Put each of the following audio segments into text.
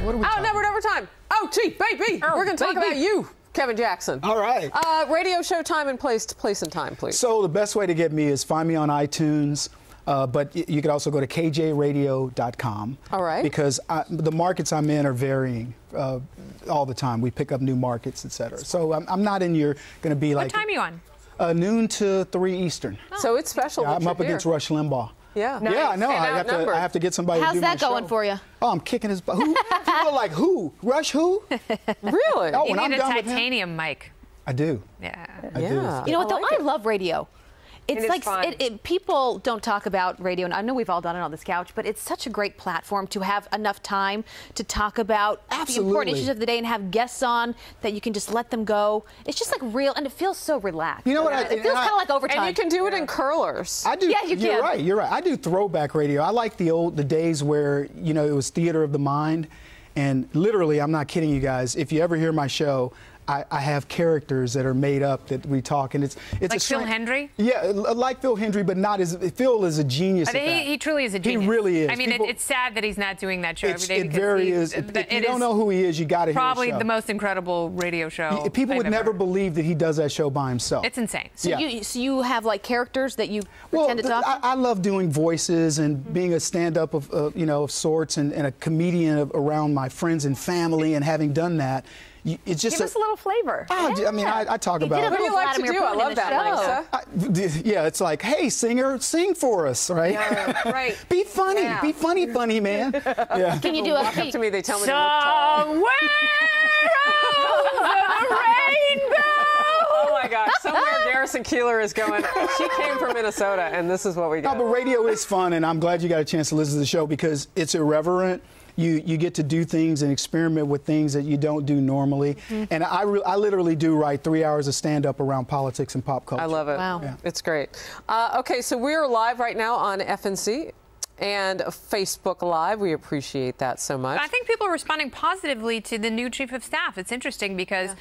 What are we talking Never, never time. Oh, gee, baby. We're going to talk about you, Kevin Jackson. All right. Radio show time and place and time, please. So the best way to get me is find me on iTunes. But you could also go to kjradio.com. All right. Because the markets I'm in are varying all the time. We pick up new markets, et cetera. So I'm not in your going to be like. What time are you on? Noon to 3 Eastern. Oh. So it's special. Yeah, I'm up against Rush Limbaugh. Yeah. Nice. Yeah, I know. I have to get somebody to do my show. How's that going for you? Oh, I'm kicking his butt. People are like, who? Rush who? Really? Oh, You when I'm need a done with him. titanium mic. I do. Yeah. I do. You know what, though? I love radio. It's It's like fun. people don't talk about radio, and I know we've all done it on this couch, but it's such a great platform to have enough time to talk about the important issues of the day and have guests on that you can just let them go. It's just like real, and it feels so relaxed. You know what? It feels kind of like overtime. And you can do it in curlers. I do. Yeah, you You're can. right. You're right. I do throwback radio. I like the days where it was theater of the mind, and literally, I'm not kidding you guys. If you ever hear my show, I have characters that are made up that we talk, and it's Like Phil Hendry? Yeah, like Phil Hendry, but not as Phil is a genius. He truly is a genius. He really is. I mean, it's sad that he's not doing that show every day. It very is. If you don't know who he is, you got to hear his show. Probably the most incredible radio show. People would never believe that he does that show by himself. It's insane. So you have like characters that you pretend to talk to? I love doing voices and being a stand-up of sorts and a comedian around my friends and family, and having done that. It's just Give us a little flavor. I mean, I talk about What do you like to do? I love that, Lisa. Yeah, it's like, hey, singer, sing for us, right? Yeah, right. Be funny. Yeah. Be funny, man. Yeah. Can you do a Walk up to me, they tell me to look Somewhere tall. over the rainbow. Oh my gosh, somewhere Garrison Keillor is going. She came from Minnesota, and this is what we got. No, but radio is fun, and I'm glad you got a chance to listen to the show because it's irreverent. You get to do things and experiment with things that you don't do normally. And I literally do write 3 hours of stand-up around politics and pop culture. I love it. Wow. Yeah. It's great. Okay, so we're live right now on FNC and Facebook Live. We appreciate that so much. I think people are responding positively to the new chief of staff. It's interesting because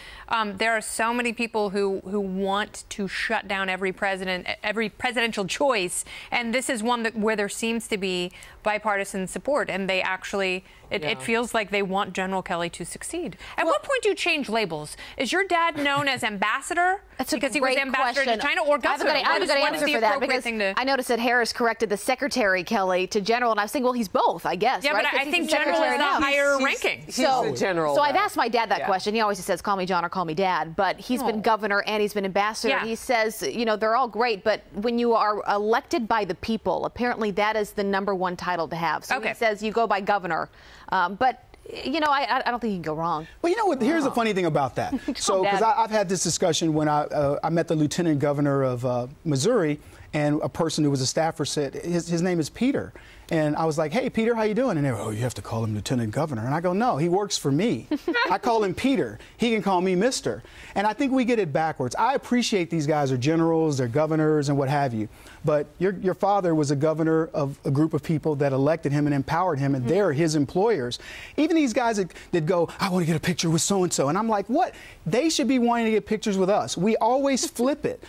there are so many people who want to shut down every presidential choice, and this is one where there seems to be bipartisan support, and they actually it feels like they want General Kelly to succeed. At what point do you change labels? Is your dad known as ambassador because he was ambassador to China, or governor? I have a good answer for that because I noticed that Harris corrected the Secretary Kelly to General, and I was thinking, well, he's both, I guess. Yeah, right? but I think General is the higher ranking. He's the general. So I've asked my dad that question. He always says, call me John or call me Dad. But he's been governor and he's been ambassador. Yeah. He says, they're all great, but when you are elected by the people, apparently that is the #1 title to have. So he says you go by governor. But I don't think you can go wrong. Well, you know what? Here's the funny thing about that. So, because I've had this discussion when I met the lieutenant governor of Missouri, and a person who was a staffer said his name is Peter. And I was like, hey, Peter, how you doing? And they were, oh, you have to call him lieutenant governor. And I go, no, he works for me. I call him Peter. He can call me Mr. And I think we get it backwards. I appreciate these guys are generals, they're governors, and what have you. But your father was a governor of a group of people that elected him and empowered him, and they're his employers. Even these guys that go, I want to get a picture with so-and-so. And I'm like, what? They should be wanting to get pictures with us. We always flip it.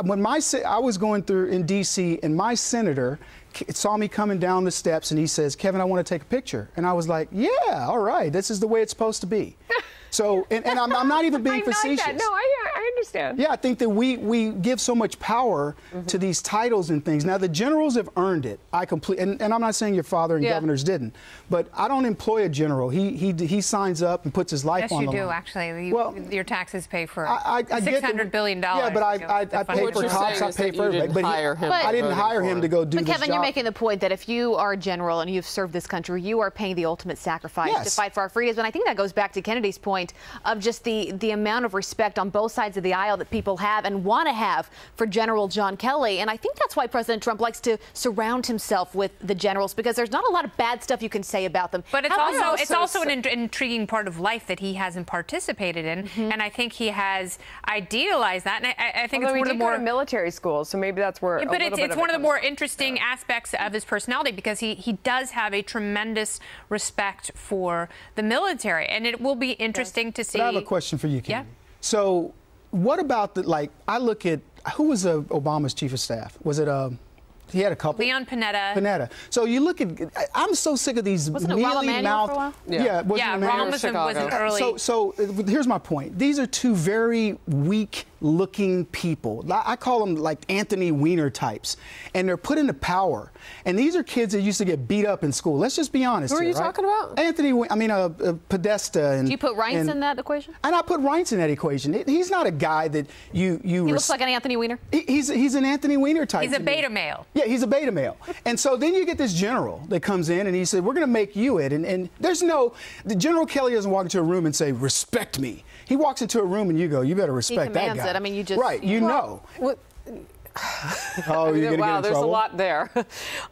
When I was going through in D.C., and my senator saw me coming down the steps, and he says, Kevin, I want to take a picture. And I was like, yeah, all right, this is the way it's supposed to be. So, and I'm not even being facetious. Like that. No, I understand. Yeah, I think that we give so much power to these titles and things. Now, the generals have earned it. And I'm not saying your father and governors didn't, but I don't employ a general. He signs up and puts his life on the line. Yes, you do, actually. Well, your taxes pay for $600 billion. Yeah, but I pay for cops, I pay for everybody. But I didn't hire him to go do this job. But Kevin, you're making the point that if you are a general and you've served this country, you are paying the ultimate sacrifice to fight for our freedoms. And I think that goes back to Kennedy's point of just the amount of respect on both sides of the aisle that people have and want to have for General John Kelly. And I think that's why President Trump likes to surround himself with the generals, because there's not a lot of bad stuff you can say about them. But it's also an intriguing part of life that he hasn't participated in, and I think he has idealized that. And I think it's one of the more military schools, so maybe that's where. But it's one of the more interesting aspects of his personality, because he does have a tremendous respect for the military, and it will be interesting to see. But I have a question for you, Kim. Yeah. So, what about I look at who was Obama's chief of staff? Was it He had a couple. Leon Panetta. Panetta. So you look at, I'm so sick of these mealy-mouthed. Yeah, Rahm was early. So here's my point. These are two very weak-looking people. I call them like Anthony Weiner types, and they're put into power. And these are kids that used to get beat up in school. Let's just be honest. Who are you talking about? Podesta. And, do you put Reince in that equation? And I put Reince in that equation. He's not a guy that you. He looks like an Anthony Weiner. He's an Anthony Weiner type. He's a beta male. Yeah, he's a beta male. And so then you get this general that comes in and he said, we're going to make you it. And there's no, the General Kelly doesn't walk into a room and say, respect me. He walks into a room and you go, you better respect that guy. It. I mean, you just. Right, you know. Oh, you're going to get in there's trouble? a lot there.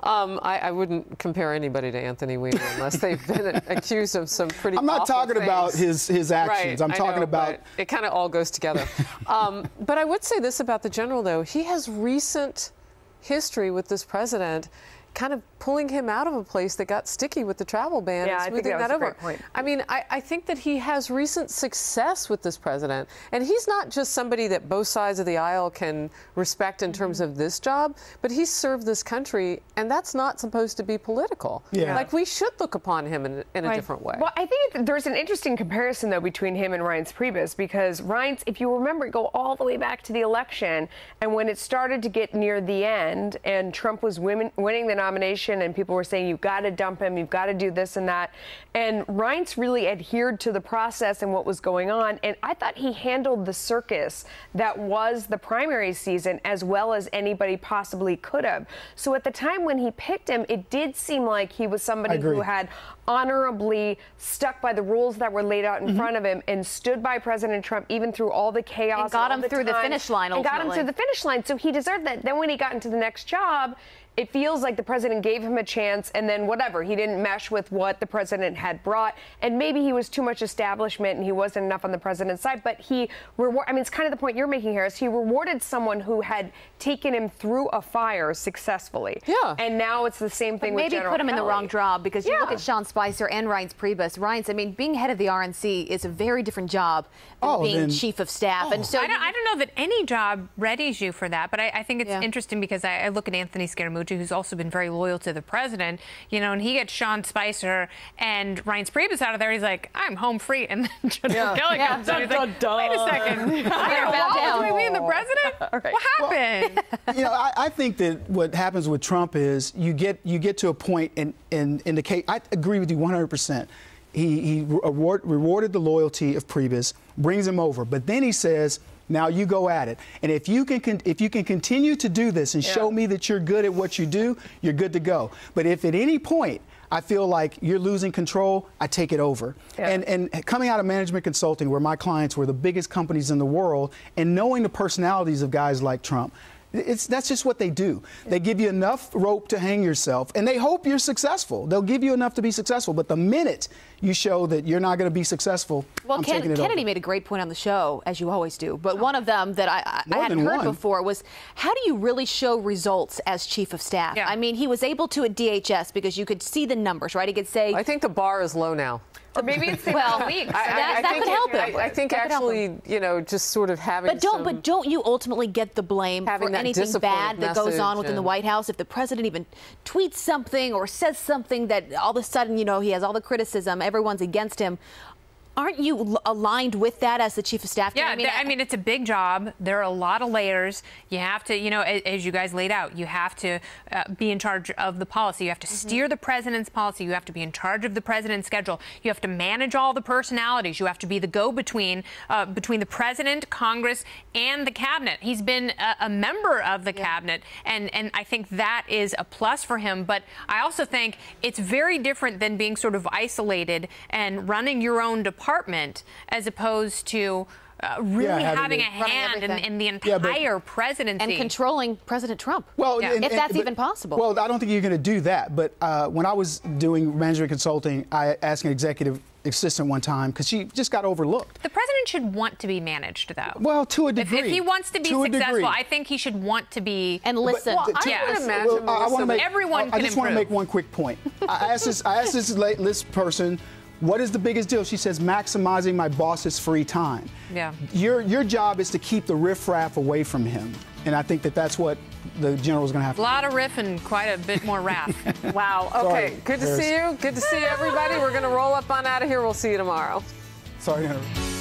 I wouldn't compare anybody to Anthony Weiner unless they've been accused of some pretty I'm not talking things. About his actions. Right, I'm talking about. It kind of all goes together. But I would say this about the general, though. He has recent history with this president, kind of pulling him out of a place that got sticky with the travel ban and smoothing that over. I mean, I think that he has recent success with this president, and he's not just somebody that both sides of the aisle can respect in terms of this job, but he's served this country, and that's not supposed to be political. Yeah. Like, we should look upon him in a different way. Well, I think there's an interesting comparison, though, between him and Reince Priebus, because Reince, if you remember, go all the way back to the election, and when it started to get near the end, and Trump was winning the nomination, and people were saying, you've got to dump him, you've got to do this and that. And Reince really adhered to the process and what was going on. And I thought he handled the circus that was the primary season as well as anybody possibly could have. So at the time when he picked him, it did seem like he was somebody who had honorably stuck by the rules that were laid out in front of him and stood by President Trump even through all the chaos. And got him through the finish line, ultimately. And got him through the finish line. So he deserved that. Then when he got into the next job, it feels like the president gave him a chance, and then whatever, he didn't mesh with what the president had brought, and maybe he was too much establishment and he wasn't enough on the president's side, but I mean, it's kind of the point you're making, Harris. He rewarded someone who had taken him through a fire successfully. Yeah. And now it's the same thing with General Maybe put him in the Kelly. wrong job, because you look at Sean Spicer and Reince Priebus. Reince, I mean, being head of the RNC is a very different job than being chief of staff. And so I don't know that any job readies you for that, but I think it's interesting because I look at Anthony Scaramucci, who's also been very loyal to the president, you know, and he gets Sean Spicer and Reince Priebus out of there. He's like, I'm home free. And then General Kelly comes in. He's like, wait a second. Between me and the president? What happened? Well, you know, I think that what happens with Trump is you get to a point in the case. I agree with you 100%. He rewarded the loyalty of Priebus, brings him over, but then he says, now you go at it. And if you can continue to do this and show me that you're good at what you do, you're good to go. But if at any point I feel like you're losing control, I take it over. And coming out of management consulting, where my clients were the biggest companies in the world, and knowing the personalities of guys like Trump, that's just what they do. They give you enough rope to hang yourself, and they hope you're successful. They'll give you enough to be successful, but the minute you show that you're not going to be successful, I'm taking it over. Kennedy made a great point on the show, as you always do, but one of them that I hadn't heard before was, how do you really show results as chief of staff? I mean, he was able to at DHS because you could see the numbers, right? He could say... I think the bar is low now. Or maybe it's the weeks. That could help him. I think actually, you know, just sort of having But don't you ultimately get the blame for anything bad that goes on within the White House? If the president even tweets something or says something that all of a sudden, you know, he has all the criticism, everyone's against him. Aren't you aligned with that as the chief of staff? Yeah, I mean, it's a big job. There are a lot of layers. You have to, you know, as you guys laid out, you have to be in charge of the policy. You have to steer the president's policy. You have to be in charge of the president's schedule. You have to manage all the personalities. You have to be the go-between between the president, Congress, and the cabinet. He's been a member of the cabinet, and I think that is a plus for him. But I also think it's very different than being sort of isolated and running your own department, as opposed to really having a hand in the entire presidency. And controlling President Trump. Well, if that's even possible. Well, I don't think you're going to do that. But when I was doing management consulting, I asked an executive assistant one time, because she just got overlooked. The president should want to be managed, though. Well, to a degree. If he wants to be successful, I think he should want to be... And listen. I just want to make one quick point. I asked this person, What is the biggest deal? She says, maximizing my boss's free time. Yeah. Your job is to keep the riffraff away from him. And I think that that's what the general is going to have to do. A lot of riff and quite a bit more wrath. Wow. Okay. Sorry, good to see you. Good to see everybody. We're going to roll up on out of here. We'll see you tomorrow. Sorry to interrupt.